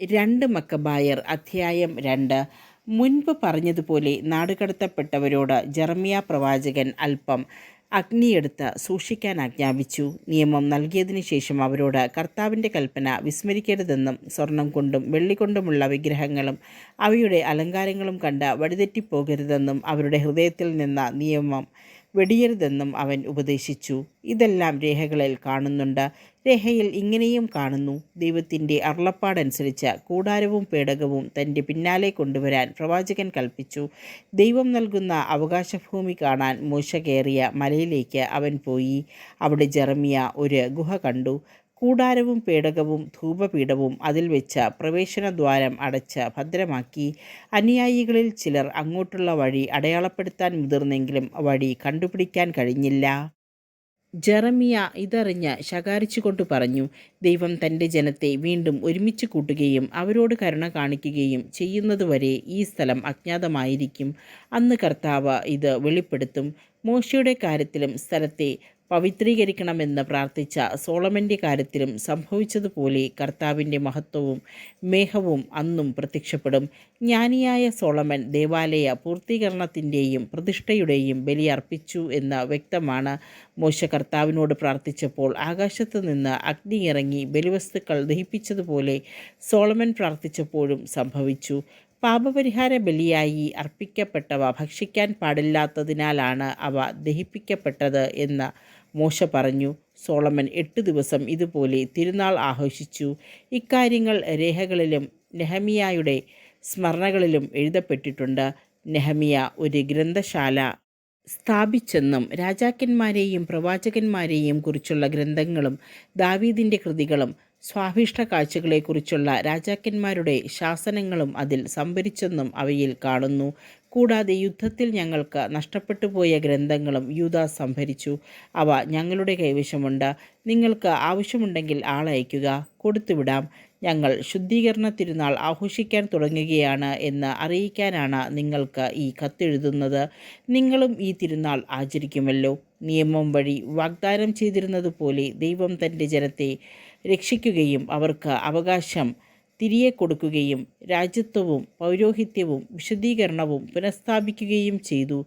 രണ്ട് മക്കബായർ അധ്യായം 2. മുൻപ് പറഞ്ഞതുപോലെ നാടുകടത്തപ്പെട്ടവരോട് ജെറമ്യാ പ്രവാചകൻ അല്പം അഗ്നിയെടുത്ത് സൂക്ഷിക്കാൻ ആജ്ഞാപിച്ചു. നിയമം നൽകിയതിനു ശേഷം അവരോട് കർത്താവിൻ്റെ കൽപ്പന വിസ്മരിക്കരുതെന്നും സ്വർണം കൊണ്ടും വെള്ളികൊണ്ടുമുള്ള വിഗ്രഹങ്ങളും അവയുടെ അലങ്കാരങ്ങളും കണ്ട് വഴിതെറ്റിപ്പോകരുതെന്നും അവരുടെ ഹൃദയത്തിൽ നിന്ന നിയമം വെടിയരുതെന്നും അവൻ ഉപദേശിച്ചു. ഇതെല്ലാം രേഖകളിൽ കാണുന്നുണ്ട്. രേഖയിൽ ഇങ്ങനെയും കാണുന്നു: ദൈവത്തിൻ്റെ അരുളപ്പാടനുസരിച്ച് കൂടാരവും പേടകവും തൻ്റെ പിന്നാലെ കൊണ്ടുവരാൻ പ്രവാചകൻ കൽപ്പിച്ചു. ദൈവം നൽകുന്ന അവകാശഭൂമി കാണാൻ മോശെ കയറിയ മലയിലേക്ക് അവൻ പോയി. അവിടെ ജെറമ്യാ ഒരു ഗുഹ കണ്ടു. കൂടാരവും പേടകവും ധൂപപീഠവും അതിൽ വെച്ച് പ്രവേശനദ്വാരം അടച്ച് ഭദ്രമാക്കി. അനുയായികളിൽ ചിലർ അങ്ങോട്ടുള്ള വഴി അടയാളപ്പെടുത്താൻ മുതിർന്നെങ്കിലും വഴി കണ്ടുപിടിക്കാൻ കഴിഞ്ഞില്ല. ജെറമ്യാ ഇതറിഞ്ഞ് ശകാരിച്ചുകൊണ്ട് പറഞ്ഞു: ദൈവം തൻ്റെ ജനത്തെ വീണ്ടും ഒരുമിച്ച് കൂട്ടുകയും അവരോട് കരുണ കാണിക്കുകയും ചെയ്യുന്നതുവരെ ഈ സ്ഥലം അജ്ഞാതമായിരിക്കും. അന്ന് കർത്താവ് ഇത് വെളിപ്പെടുത്തും. മോശയുടെ കാര്യത്തിലും സ്ഥലത്തെ പവിത്രീകരിക്കണമെന്ന് പ്രാർത്ഥിച്ച സോളമൻ്റെ കാര്യത്തിലും സംഭവിച്ചതുപോലെ കർത്താവിൻ്റെ മഹത്വവും മേഘവും അന്നും പ്രത്യക്ഷപ്പെടും. ജ്ഞാനിയായ സോളമൻ ദേവാലയ പൂർത്തീകരണത്തിൻ്റെയും പ്രതിഷ്ഠയുടെയും ബലി അർപ്പിച്ചു എന്ന് വ്യക്തമാണ്. മോശെ കർത്താവിനോട് പ്രാർത്ഥിച്ചപ്പോൾ ആകാശത്ത് നിന്ന് അഗ്നി ഇറങ്ങി ബലിവസ്തുക്കൾ ദഹിപ്പിച്ചതുപോലെ സോളമൻ പ്രാർത്ഥിച്ചപ്പോഴും സംഭവിച്ചു. പാപപരിഹാര ബലിയായി അർപ്പിക്കപ്പെട്ടവ ഭക്ഷിക്കാൻ പാടില്ലാത്തതിനാലാണ് അവ ദഹിപ്പിക്കപ്പെട്ടത് എന്ന് മോശെ പറഞ്ഞു. സോളമൻ 8 ദിവസം ഇതുപോലെ തിരുനാൾ ആഘോഷിച്ചു. ഇക്കാര്യങ്ങൾ രേഖകളിലും നെഹമ്യായുടെ സ്മരണകളിലും എഴുതപ്പെട്ടിട്ടുണ്ട്. നെഹമ്യാ ഒരു ഗ്രന്ഥശാല സ്ഥാപിച്ചെന്നും രാജാക്കന്മാരെയും പ്രവാചകന്മാരെയും കുറിച്ചുള്ള ഗ്രന്ഥങ്ങളും ദാവീദിൻ്റെ കൃതികളും സ്വാഭിഷ്ട കാഴ്ചകളെക്കുറിച്ചുള്ള രാജാക്കന്മാരുടെ ശാസനങ്ങളും അതിൽ സംഭരിച്ചെന്നും അവയിൽ കാണുന്നു. കൂടാതെ യുദ്ധത്തിൽ ഞങ്ങൾക്ക് നഷ്ടപ്പെട്ടുപോയ ഗ്രന്ഥങ്ങളും യൂദാ സംഭരിച്ചു. അവ ഞങ്ങളുടെ കൈവശമുണ്ട്. നിങ്ങൾക്ക് ആവശ്യമുണ്ടെങ്കിൽ ആളയക്കുക, കൊടുത്തുവിടാം. ഞങ്ങൾ ശുദ്ധീകരണ തിരുനാൾ ആഘോഷിക്കാൻ തുടങ്ങുകയാണ് എന്ന് അറിയിക്കാനാണ് നിങ്ങൾക്ക് ഈ കത്തെഴുതുന്നത്. നിങ്ങളും ഈ തിരുനാൾ ആചരിക്കുമല്ലോ. നിയമം വഴി വാഗ്ദാനം ചെയ്തിരുന്നതുപോലെ ദൈവം തൻ്റെ ജനത്തെ രക്ഷിക്കുകയും അവർക്ക് അവകാശം തിരികെ കൊടുക്കുകയും രാജ്യത്വവും പൗരോഹിത്യവും വിശുദ്ധീകരണവും പുനഃസ്ഥാപിക്കുകയും ചെയ്തു.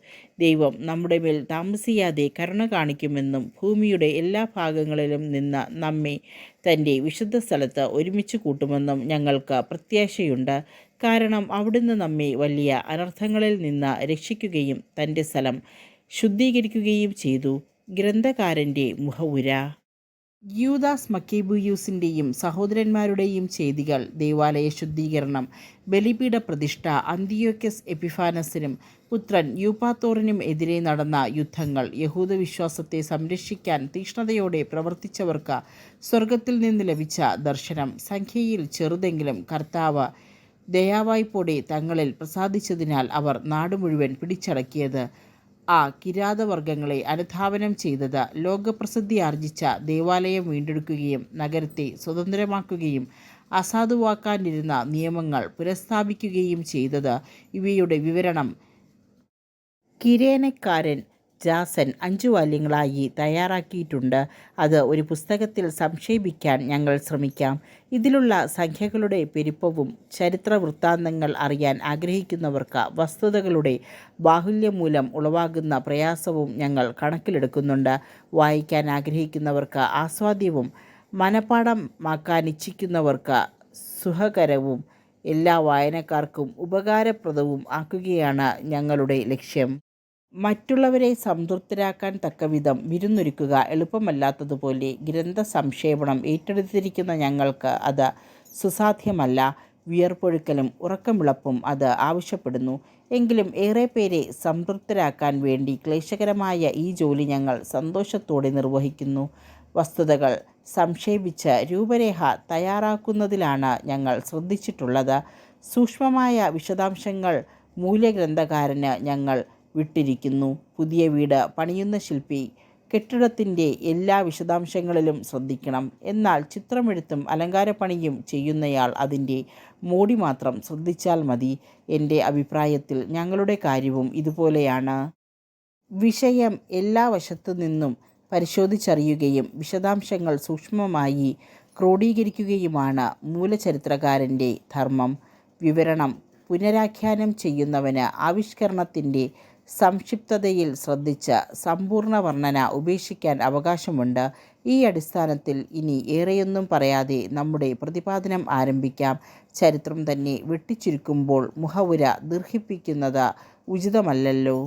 ദൈവം നമ്മുടെ മേൽ താമസിയാതെ കരുണ കാണിക്കുമെന്നും ഭൂമിയുടെ എല്ലാ ഭാഗങ്ങളിലും നിന്ന് നമ്മെ തൻ്റെ വിശുദ്ധ സ്ഥലത്ത് ഒരുമിച്ച് കൂട്ടുമെന്നും ഞങ്ങൾക്ക് പ്രത്യാശയുണ്ട്. കാരണം അവിടുന്ന് നമ്മെ വലിയ അനർത്ഥങ്ങളിൽ നിന്ന് രക്ഷിക്കുകയും തൻ്റെ സ്ഥലം ശുദ്ധീകരിക്കുകയും ചെയ്തു. ഗ്രന്ഥകാരൻ്റെ മുഖവുര. യൂദാസ് മക്കേബൂയൂസിൻ്റെയും സഹോദരന്മാരുടെയും ചെയ്തികൾ. ദേവാലയ ശുദ്ധീകരണം. ബലിപീഠ പ്രതിഷ്ഠ. അന്തിയോക്യസ് എപ്പിഫാനസിനും പുത്രൻ യൂപാത്തോറിനും എതിരെ നടന്ന യുദ്ധങ്ങൾ. യഹൂദ വിശ്വാസത്തെ സംരക്ഷിക്കാൻ തീഷ്ണതയോടെ പ്രവർത്തിച്ചവർക്ക് സ്വർഗത്തിൽ നിന്ന് ലഭിച്ച ദർശനം. സംഖ്യയിൽ ചെറുതെങ്കിലും കർത്താവ് ദയാവായ്പോടെ തങ്ങളിൽ പ്രസാദിച്ചതിനാൽ അവർ നാട് മുഴുവൻ പിടിച്ചടക്കിയത്. ആ കിരാതവർഗങ്ങളെ അനുധാവനം ചെയ്തത്. ലോകപ്രസിദ്ധി ആർജിച്ച ദേവാലയം വീണ്ടെടുക്കുകയും നഗരത്തെ സ്വതന്ത്രമാക്കുകയും അസാധുവാക്കാനിരുന്ന നിയമങ്ങൾ പുനഃസ്ഥാപിക്കുകയും ചെയ്തത്. ഇവയുടെ വിവരണം കിരേനക്കാരൻ ജാസൻ 5 വാല്യങ്ങളായി തയ്യാറാക്കിയിട്ടുണ്ട്. അത് ഒരു പുസ്തകത്തിൽ സംക്ഷേപിക്കാൻ ഞങ്ങൾ ശ്രമിക്കാം. ഇതിലുള്ള സംഖ്യകളുടെ പെരുപ്പവും ചരിത്ര വൃത്താന്തങ്ങൾ അറിയാൻ ആഗ്രഹിക്കുന്നവർക്ക് വസ്തുതകളുടെ ബാഹുല്യം മൂലം ഉളവാകുന്ന പ്രയാസവും ഞങ്ങൾ കണക്കിലെടുക്കുന്നുണ്ട്. വായിക്കാൻ ആഗ്രഹിക്കുന്നവർക്ക് ആസ്വാദ്യവും മനഃപാഠമാക്കാനിച്ഛിക്കുന്നവർക്ക് സുഖകരവും എല്ലാ വായനക്കാർക്കും ഉപകാരപ്രദവും ആക്കുകയാണ് ഞങ്ങളുടെ ലക്ഷ്യം. മറ്റുള്ളവരെ സംതൃപ്തരാക്കാൻ തക്കവിധം വിരുന്നൊരുക്കുക എളുപ്പമല്ലാത്തതുപോലെ ഗ്രന്ഥ സംക്ഷേപണം ഏറ്റെടുത്തിരിക്കുന്ന ഞങ്ങൾക്ക് അത് സുസാധ്യമല്ല. വിയർപ്പൊഴുക്കലും ഉറക്കമിളപ്പും അത് ആവശ്യപ്പെടുന്നു. എങ്കിലും ഏറെ പേരെ സംതൃപ്തരാക്കാൻ വേണ്ടി ക്ലേശകരമായ ഈ ജോലി ഞങ്ങൾ സന്തോഷത്തോടെ നിർവഹിക്കുന്നു. വസ്തുതകൾ സംക്ഷേപിച്ച് രൂപരേഖ തയ്യാറാക്കുന്നതിലാണ് ഞങ്ങൾ ശ്രദ്ധിച്ചിട്ടുള്ളത്. സൂക്ഷ്മമായ വിശദാംശങ്ങൾ മൂലഗ്രന്ഥകാരന് ഞങ്ങൾ വിട്ടിരിക്കുന്നു. പുതിയ വീട് പണിയുന്ന ശില്പി കെട്ടിടത്തിൻ്റെ എല്ലാ വിശദാംശങ്ങളിലും ശ്രദ്ധിക്കണം. എന്നാൽ ചിത്രമെഴുത്തും അലങ്കാരപ്പണിയും ചെയ്യുന്നയാൾ അതിൻ്റെ മോടി മാത്രം ശ്രദ്ധിച്ചാൽ മതി. എൻ്റെ അഭിപ്രായത്തിൽ ഞങ്ങളുടെ കാര്യവും ഇതുപോലെയാണ്. വിഷയം എല്ലാ വശത്തു നിന്നും പരിശോധിച്ചറിയുകയും വിശദാംശങ്ങൾ സൂക്ഷ്മമായി ക്രോഡീകരിക്കുകയുമാണ് മൂലചരിത്രകാരൻ്റെ ധർമ്മം. വിവരണം പുനരാഖ്യാനം ചെയ്യുന്നവന് ആവിഷ്കരണത്തിൻ്റെ സംക്ഷിപ്തതയിൽ ശ്രദ്ധിച്ച് സമ്പൂർണ്ണ വർണ്ണന ഉപേക്ഷിക്കാൻ അവകാശമുണ്ട്. ഈ അടിസ്ഥാനത്തിൽ ഇനി ഏറെയൊന്നും പറയാതെ നമ്മുടെ പ്രതിപാദനം ആരംഭിക്കാം. ചരിത്രം തന്നെ വെട്ടിച്ചുരുക്കുമ്പോൾ മുഖവുര ദീർഘിപ്പിക്കുന്നത് ഉചിതമല്ലല്ലോ.